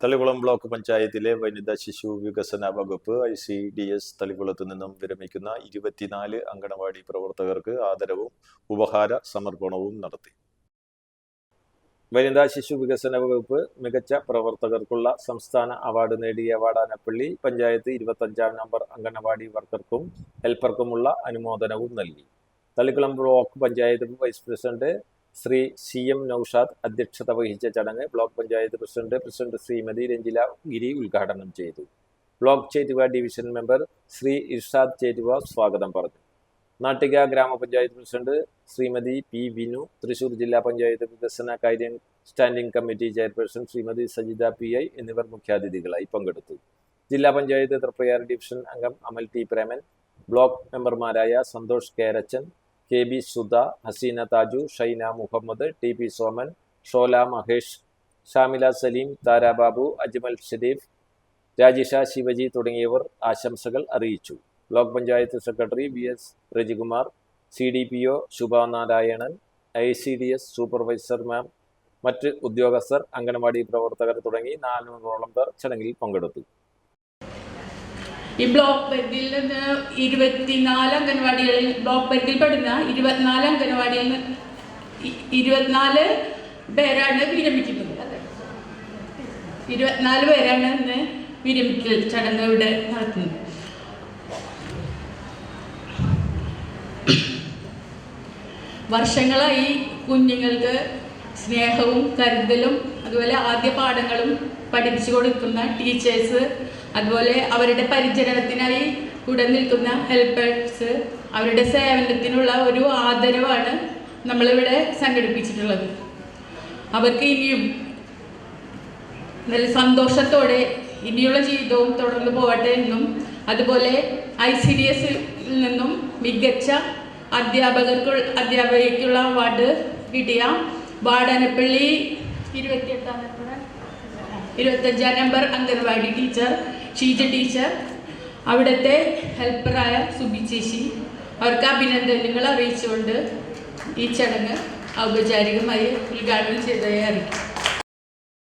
Thalikulam block പഞ്ചായത്തിലെ വനിതാ ശിശു വികസന വകുപ്പ് ICDS തളികുളത്തു നിന്നും വിരമിക്കുന്ന 24 അങ്കണവാടി പ്രവർത്തകർക്ക് ആദരവും ഉപഹാര സമർപ്പണവും നടത്തി. വനിതാ ശിശു വികസന വകുപ്പ് മികച്ച പ്രവർത്തകർക്കുള്ള സംസ്ഥാന അവാർഡ് നേടിയ വാടാനപ്പള്ളി പഞ്ചായത്ത് 25-ാം നമ്പർ അങ്കണവാടി വർക്കർക്കും ഹെൽപ്പർക്കുമുള്ള അനുമോദനവും നൽകി. Thalikulam block panchayat vice president Shri CM Noushad അധ്യക്ഷത വഹിച്ച ചടങ്ങ് ബ്ലോക്ക് പഞ്ചായത്ത് പ്രസിഡന്റ് ശ്രീമതി രഞ്ജില ഗിരി ഉദ്ഘാടനം ചെയ്തു. Block Chettuva division member Shri Irshad Chettuva സ്വാഗതം പറഞ്ഞു. Nattika grama panchayat president Shrimati P. വിനു, തൃശൂർ ജില്ലാ പഞ്ചായത്ത് വികസന കാര്യ standing committee chairperson Shrimati Sajitha PI എന്നിവർ മുഖ്യാതിഥികളായി പങ്കെടുത്തു. ജില്ലാ പഞ്ചായത്ത് തൃപ്പയാർ ഡിവിഷൻ അംഗം അമൽ T. പ്രേമൻ, ബ്ലോക്ക് മെമ്പർമാരായ സന്തോഷ് കേരച്ചൻ, KB സുധ, ഹസീന താജു, ഷൈന മുഹമ്മദ്, TP സോമൻ, ഷോല മഹേഷ്, ഷാമില സലീം, താര ബാബു, അജ്മൽ ഷരീഫ്, രാജിഷ ശിവജി തുടങ്ങിയവർ ആശംസകൾ അറിയിച്ചു. Block panchayat secretary VS Rajikumar, CDPO ശുഭ നാരായണൻ, ICDS സൂപ്പർവൈസർമാർ, മറ്റ് ഉദ്യോഗസ്ഥർ, അംഗനവാടി പ്രവർത്തകർ തുടങ്ങി 400ഓളം പേർ ചടങ്ങിൽ പങ്കെടുത്തു. ഈ ബ്ലോക്ക് പരിധിയിൽ നിന്ന് 24 അംഗൻവാടികളിൽ ബ്ലോക്ക് പരിധിയിൽപ്പെടുന്ന 24 അംഗൻവാടിയിൽ നിന്ന് 24 പേരാണ് വിരമിക്കുന്നത്. 24 പേരാണ് ഇന്ന് വിരമിക്കൽ ചടങ്ങ് ഇവിടെ നടത്തുന്നത്. വർഷങ്ങളായി കുഞ്ഞുങ്ങൾക്ക് സ്നേഹവും കരുതലും അതുപോലെ ആദ്യ പാഠങ്ങളും പഠിപ്പിച്ചു കൊടുക്കുന്ന ടീച്ചേഴ്സ്, അതുപോലെ അവരുടെ പരിചരണത്തിനായി കൂടെ നിൽക്കുന്ന ഹെൽപ്പേഴ്സ്, അവരുടെ സേവനത്തിനുള്ള ഒരു ആദരവാണ് നമ്മളിവിടെ സംഘടിപ്പിച്ചിട്ടുള്ളത്. അവർക്ക് ഇനിയും നല്ല സന്തോഷത്തോടെ ഇനിയുള്ള ജീവിതവും തുടർന്നു പോകട്ടെ എന്നും, അതുപോലെ ICDS നിന്നും മികച്ച അധ്യാപകയ്ക്കുള്ള അവാർഡ് കിട്ടിയ Vadanappally 25-ാം number anganwadi teacher Sheeja teacher, അവിടുത്തെ ഹെൽപ്പറായ സുബി ചേച്ചി, അവർക്ക് അഭിനന്ദനങ്ങൾ അറിയിച്ചുകൊണ്ട് ഈ ചടങ്ങ് ഔപചാരികമായി ഉദ്ഘാടനം ചെയ്തതായി അറിയിക്കും.